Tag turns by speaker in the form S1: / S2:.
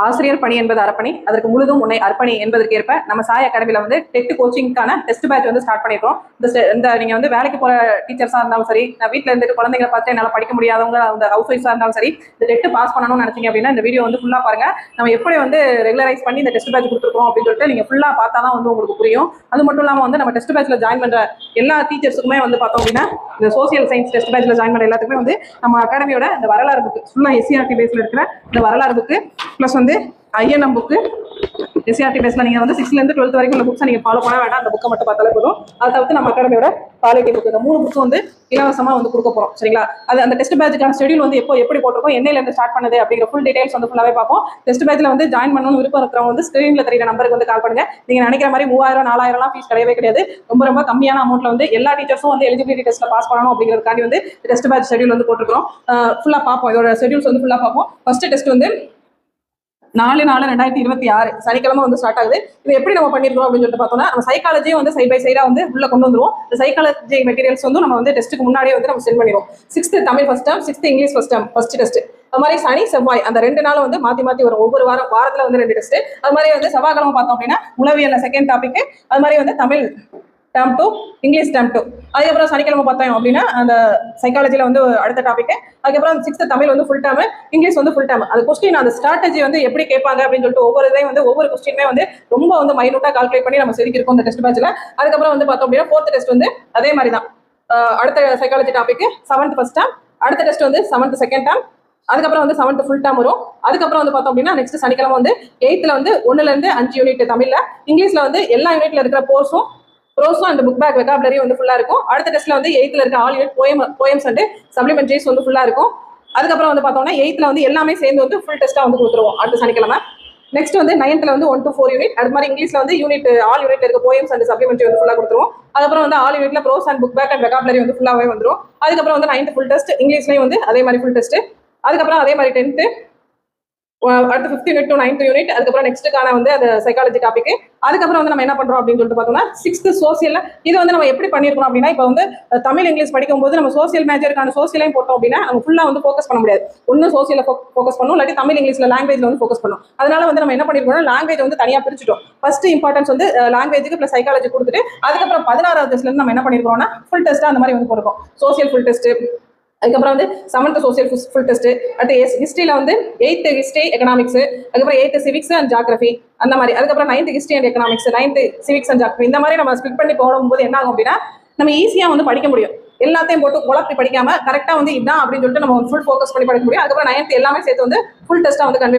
S1: ஆசிரியர் பணி என்பது அர்ப்பணி, அதற்கு முழுதும் உன்னை அர்ப்பணி என்பதற்கேற்ப நம்ம சாய் அகாடமில வந்து டெட் கோச்சிங்கான டெஸ்ட் பேட்ச் வந்து ஸ்டார்ட் பண்ணிருக்கோம். இந்த நீங்க வந்து வேலைக்கு போற டீச்சர்ஸா இருந்தாலும் சரி, நான் வீட்டுல இருந்துட்டு குழந்தைங்களை பார்த்து என்னால படிக்க முடியாதவங்க, அந்த ஹவுஸ் ஒய்ஃபா இருந்தாலும் சரி, இந்த டெட் பாஸ் பண்ணணும்னு நினைச்சீங்க அப்படின்னா இந்த வீடியோ வந்து ஃபுல்லா பாருங்க. நம்ம எப்படி வந்து ரெகுலரைஸ் பண்ணி இந்த டெஸ்ட் பேட்ச் கொடுத்துருக்கோம் அப்படின்னு சொல்லிட்டு நீங்க ஃபுல்லா பார்த்தா தான் வந்து உங்களுக்கு புரியும். அது மட்டும் இல்லாம வந்து நம்ம டெஸ்ட் பேட்ச்ல ஜாயின் பண்ற எல்லா டீச்சர்ஸுக்குமே வந்து பார்த்தோம் அப்படின்னா இந்த சோசியல் சயின்ஸ் டெஸ்ட் பேட்ச்ல ஜாயின் பண்ற எல்லாத்துக்குமே வந்து நம்ம அகாடமியோட இந்த வரலாறு புக்கு ஃபுல்லா SCRT பேஸ்ல இருக்கிற இந்த வரலாறு புக்கு பிளஸ் வந்து INM புக்கு SCRT பேஸ்ல நீங்க வந்து 6th இருந்து 12th வரைக்கும் உள்ள புக்ஸை நீங்க ஃபாலோ பண்ண வேண்டாம். அந்த புக்கை மட்டும் பார்த்தாலே போதும். அதை தவிர்த்து நம்ம அகாடமியோட குவாலிட்டி புக் இந்த 3 புக்ஸ் வந்து இலவசமா வந்து கொடுக்க போறோம். சரிங்களா? அது அந்த டெஸ்ட் பேட்சுக்கான ஷெடியூல் வந்து எப்படி போட்டிருக்கோம், என்னையில இருந்து ஸ்டார்ட் பண்ணுது அப்படிங்கிற ஃபுல் டீடைல்ஸ் வந்து ஃபுல்லாவே பார்ப்போம். டெஸ்ட் பேட்ச்ல வந்து ஜாயின் பண்ணணும்னு விருப்பம் இருக்கிறவங்க வந்து ஸ்கிரீன்ல தெரியுற நம்பருக்கு வந்து கால் பண்ணுங்க. நீங்க நினைக்கிற மாதிரி 3000 4000 ஃபீஸ் கிடையவே கிடையாது. ரொம்ப கம்மியான அமௌண்ட்ல வந்து எல்லா டீச்சர்ஸும் வந்து எலிஜிபிலிட்டி டெஸ்ட்ல பாஸ் பண்ணணும் அப்படிங்கிறதுக்காண்டி வந்து டெஸ்ட் பேட்ச் ஷெடியூல் வந்து போட்டுருக்கோம். ஃபுல்லா பார்ப்போம். இதோட ஷெடியூல்ஸ் வந்து ஃபுல்லா பார்ப்போம். ஃபர்ஸ்ட் டெஸ்ட் வந்து 4/4/2026 சனிக்கிழமை வந்து ஸ்டார்ட் ஆகுது. இது எப்படி நம்ம பண்ணிருக்கோம் அப்படின்னு சொல்லிட்டு பார்த்தோம்னா, நம்ம சைக்காலஜியும் வந்து சைட் பை சைடா வந்து உள்ள கொண்டு வந்துருவோம். இந்த சைக்காலஜி மெட்டீரியல்ஸ் வந்து நம்ம வந்து டெஸ்ட்டுக்கு முன்னாடியே வந்து நம்ம சென்ட் பண்ணிடுவோம். 6th Tamil first term, 6th English first term first test. அது மாதிரி சனி செவ்வாய் அந்த 2 நாளும் வந்து மாத்தி வரும். ஒவ்வொரு வாரத்துல வந்து 2 டெஸ்ட். அது மாதிரி வந்து செவ்வாய்க்கிழமை பார்த்தோம் அப்படின்னா உளவியல் செகண்ட் டாபிக், அது மாதிரி வந்து தமிழ் டேர்ம் 2, இங்கிலீஷ் டேர்ம் 2. அதுக்கப்புறம் சனிக்கிழமை பார்த்தோம் அப்படின்னா அந்த சைக்காலஜில வந்து அடுத்த டாபிக். அதுக்கப்புறம் 6th தமிழ் வந்து ஃபுல் டேர்ம், இங்கிலீஷ் வந்து ஃபுல் டேர்ம். அது கொஸ்டின் அந்த ஸ்ட்ராட்டஜி வந்து எப்படி கேட்பாங்க அப்படின்னு சொல்லிட்டு ஒவ்வொரு கொஸ்டினுமே வந்து ரொம்ப வந்து மைனூட்டா கால்குலேட் பண்ணி நம்ம செதுக்கிருக்கோம் இந்த டெஸ்ட் பேட்ச்ல. அதுக்கப்புறம் வந்து பார்த்தோம் அப்படின்னா 4th டெஸ்ட் வந்து அதே மாதிரி தான். அடுத்த psychology topic 7th first term, அடுத்த டெஸ்ட் வந்து 7th செகண்ட் டேர்ம், அதுக்கப்புறம் வந்து 7th ஃபுல் டேர்ம் வரும். அதுக்கப்புறம் வந்து பார்த்தோம் அப்படின்னா நெக்ஸ்ட் சனிக்கிழமை வந்து 8th வந்து 1ல இருந்து 5 யூனிட் தமிழ்ல, இங்கிலீஷ்ல வந்து எல்லா யூனிட்ல இருக்கிற ப்ரோஸும் அண்ட் புக் பேக் வெகாபுலரி வந்து ஃபுல்லா இருக்கும். அடுத்த டெஸ்ட்ல வந்து 8th இருக்க ஆல் யூனிட் போயம்ஸ் அண்ட் சப்ளிமெண்டரிஸ் வந்து ஃபுல்லா இருக்கும். அதுக்கப்புறம் வந்து பார்த்தோம்னா 8th வந்து எல்லாமே சேர்ந்து வந்து ஃபுல் டெஸ்ட்டா வந்து கொடுத்துருவோம் அடுத்த சனிக்கிழமை. நெக்ஸ்ட் வந்து 9th வந்து 1 to 4 யூனிட். அது மாதிரி இங்கிலீஷ்ல வந்து ஆல் யூனிட்ல இருக்க போயம்ஸ் அண்ட் சப்ளிமெண்டரி வந்து ஃபுல்லா கொடுத்துருவோம். அதுக்கப்புறம் வந்து ஆல் யூனிட்ல prose and book back and vocabulary வந்து ஃபுல்லாவே வந்துடும். அதுக்கப்புறம் வந்து 9th ஃபுல் டெஸ்ட், இங்கிலீஷ்லயும் வந்து அதே மாதிரி ஃபுல் டெஸ்ட். அதுக்கப்புறம் அதே மாதிரி 10th அடுத்து 5th unit to 9th unit. அதுக்கப்புறம் நெக்ஸ்ட்டுக்கான வந்து அந்த சைக்காலஜி டாபிக். அதுக்கப்புறம் வந்து நம்ம என்ன பண்றோம் அப்படின்னு சொல்லிட்டு பார்த்தோம்னா 6th சோசியல். இது வந்து நம்ம எப்படி பண்ணிருக்கோம் அப்படின்னா, இப்போ வந்து தமிழ் இங்கிலீஷ் படிக்கும் போது நம்ம சோசியல் மேஜருக்கான சோசியலையும் போட்டோம் அப்படின்னா நம்ம ஃபுல்லா வந்து ஃபோக்கஸ் பண்ண முடியாது. ஒன்னு சோசியல ஃபோக்கஸ் பண்ணும், இல்லாட்டி தமிழ் இங்கிலீஷ்ல லாங்குவேஜ்ல வந்து ஃபோக்கஸ் பண்ணும். அதனால வந்து நம்ம என்ன பண்ணிருக்கோம்னா லாங்குவேஜ் வந்து தனியா பிரிச்சுட்டோம். ஃபர்ஸ்ட் இம்பார்ட்டன்ஸ் வந்து லாங்குவேஜுக்கு பிளஸ் சைக்காலஜி கொடுத்துட்டு அதுக்கப்புறம் 16வது டெஸ்ட்ல இருந்து நம்ம என்ன பண்ணிருக்கோம்னா ஃபுல் டெஸ்ட் அந்த மாதிரி வந்து போடுறோம். சோசியல் ஃபுல் டெஸ்ட், அதுக்கப்புறம் வந்து 7th சோசியல் ஃபுல் டெஸ்ட். அடுத்து ஹிஸ்டரியில வந்து 8th ஹிஸ்டரி எக்கனாமிக்ஸ், அதுக்கப்புறம் 8th சிவிக்ஸ் அண்ட் ஜியோகிராஃபி அந்த மாதிரி. அதுக்கப்புறம் 9th history and economics, 9th civics and geography. இந்த மாதிரி நம்ம ஸ்பிட் பண்ணி போடும்போது என்ன ஆகும் அப்படின்னா நம்ம ஈஸியா வந்து படிக்க முடியும். எல்லாத்தையும் போட்டு குழப்பி படிக்காம கரெக்டா வந்து இதான் அப்படின்னு சொல்லிட்டு நம்ம ஃபுல் ஃபோக்கஸ் பண்ணி படிக்க முடியும். அதுக்கப்புறம் 9th எல்லாமே சேர்த்து வந்து ஃபுல் டெஸ்ட்டா வந்து